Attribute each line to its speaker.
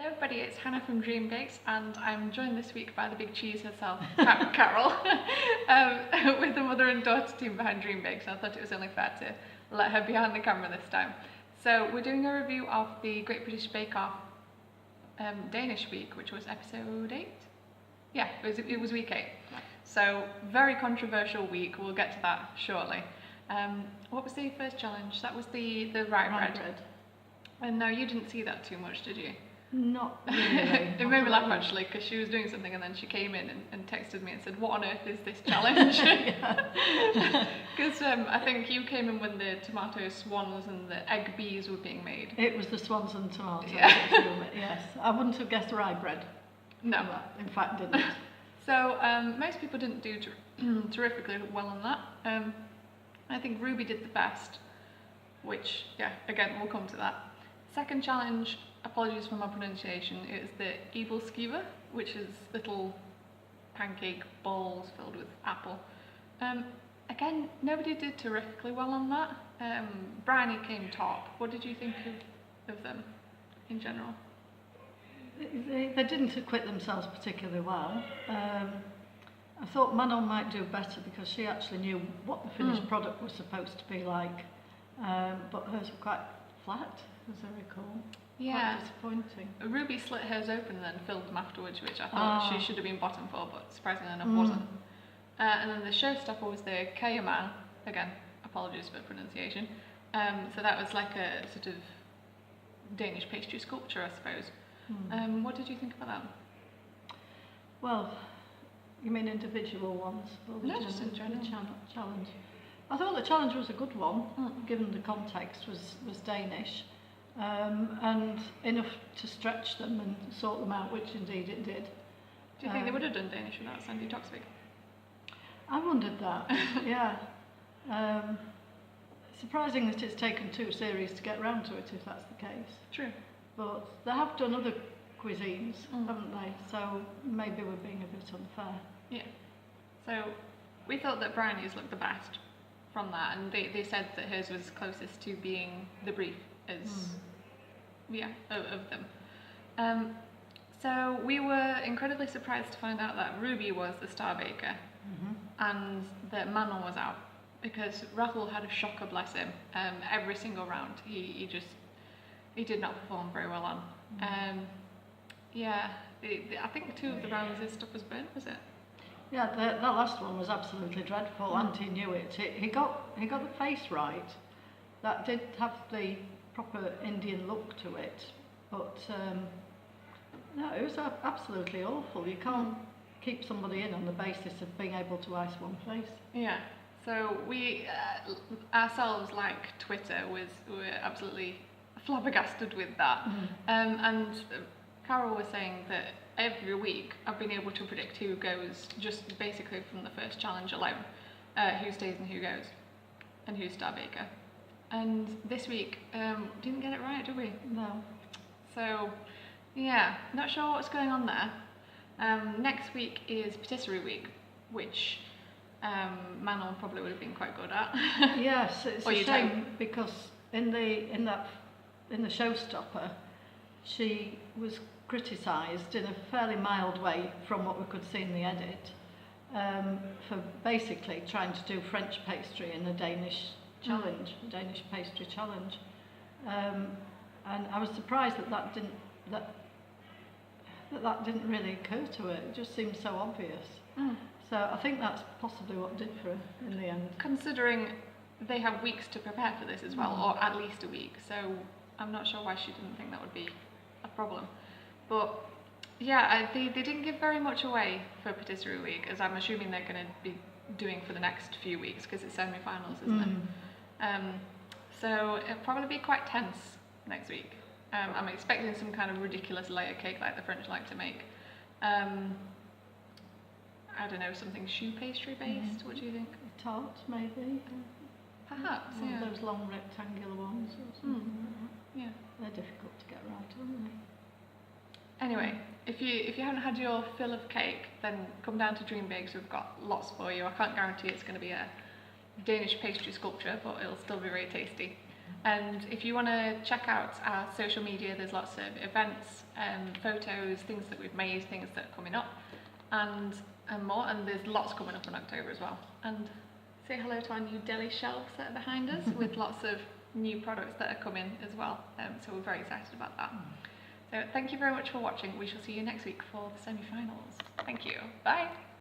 Speaker 1: everybody, it's Hannah from Dream Bakes, and I'm joined this week by the big cheese herself, Carol, with the mother and daughter team behind Dream Bakes. I thought it was only fair to let her behind the camera this time. So we're doing a review of the Great British Bake Off Danish week, which was episode 8? Yeah, it was week 8. So very controversial week, we'll get to that shortly. What was the first challenge? That was the rye bread. And no, you didn't see that too much, did you?
Speaker 2: Not really.
Speaker 1: It made me laugh actually, because she was doing something and then she came in and texted me and said, "What on earth is this challenge?" Because I think you came in when the tomato swans and the egg bees were being made.
Speaker 2: It was the swans and tomatoes.
Speaker 1: Yeah.
Speaker 2: Yes, I wouldn't have guessed rye bread.
Speaker 1: No.
Speaker 2: In fact, didn't.
Speaker 1: So most people didn't do terrifically well on that. I think Ruby did the best, which, yeah, again, we'll come to that. Second challenge, apologies for my pronunciation, it was the evil skewer, which is little pancake balls filled with apple. Again, nobody did terrifically well on that. Bryony came top. What did you think of them in general?
Speaker 2: They didn't acquit themselves particularly well. I thought Manon might do better because she actually knew what the finished product was supposed to be like, but hers were quite flat, as I recall.
Speaker 1: Yeah.
Speaker 2: Quite disappointing.
Speaker 1: Ruby slit hers open and then filled them afterwards, which I thought she should have been bottom for, but surprisingly enough wasn't. And then the showstopper was the Kaya Man. Again, apologies for pronunciation. So that was like a sort of Danish pastry sculpture, I suppose. What did you think about that?
Speaker 2: Well, you mean individual ones? Or
Speaker 1: No, just in general.
Speaker 2: Challenge. I thought the challenge was a good one, given the context was Danish, and enough to stretch them and sort them out, which indeed it did.
Speaker 1: Do you think they would have done Danish without Sandy Toksvig?
Speaker 2: I wondered that, yeah. Surprising that it's taken 2 series to get round to it, if that's the case.
Speaker 1: True.
Speaker 2: But they have done other cuisines, haven't they? So maybe we're being a bit unfair.
Speaker 1: Yeah. So we thought that Bryony's looked the best from that, and they said that hers was closest to being the brief as of them. So we were incredibly surprised to find out that Ruby was the star baker and that Manon was out, because Rahul had a shocker, bless him. Every single round he did not perform very well on. I think 2 of the rounds his stuff was burnt, was it?
Speaker 2: Yeah, that last one was absolutely dreadful, and he knew it. He got the face right. That did have the proper Indian look to it, but no, it was absolutely awful. You can't keep somebody in on the basis of being able to ice one face.
Speaker 1: Yeah. So we ourselves, like Twitter, were absolutely flabbergasted with that. And Carol was saying that every week I've been able to predict who goes just basically from the first challenge alone, who stays and who goes, and who's star baker. And this week, didn't get it right, did we?
Speaker 2: No.
Speaker 1: So, yeah, not sure what's going on there. Next week is patisserie week, which Manon probably would have been quite good at.
Speaker 2: Yes, it's a shame because in the showstopper, she was criticised in a fairly mild way from what we could see in the edit for basically trying to do French pastry in a Danish challenge, a Danish pastry challenge, and I was surprised that didn't really occur to her. It just seemed so obvious. So I think that's possibly what did for her in the end. Considering
Speaker 1: they have weeks to prepare for this as well, or at least a week, so I'm not sure why she didn't think that would be a problem. But yeah, they didn't give very much away for patisserie week, as I'm assuming they're going to be doing for the next few weeks, because it's semi-finals, isn't it? So it'll probably be quite tense next week. I'm expecting some kind of ridiculous layer cake like the French like to make. I don't know, something choux pastry based. What do you think?
Speaker 2: A tart, maybe.
Speaker 1: Perhaps,
Speaker 2: yeah. Those long rectangular ones or something like that.
Speaker 1: Yeah.
Speaker 2: They're difficult to get right, aren't they?
Speaker 1: Anyway, if you haven't had your fill of cake, then come down to Dream Bakes. We've got lots for you. I can't guarantee it's going to be a Danish pastry sculpture, but it'll still be very tasty. And if you want to check out our social media, there's lots of events, photos, things that we've made, things that are coming up, and more. And there's lots coming up in October as well. And say hello to our new deli shelves that are behind us with lots of new products that are coming as well. So we're very excited about that. So thank you very much for watching. We shall see you next week for the semi-finals. Thank you. Bye.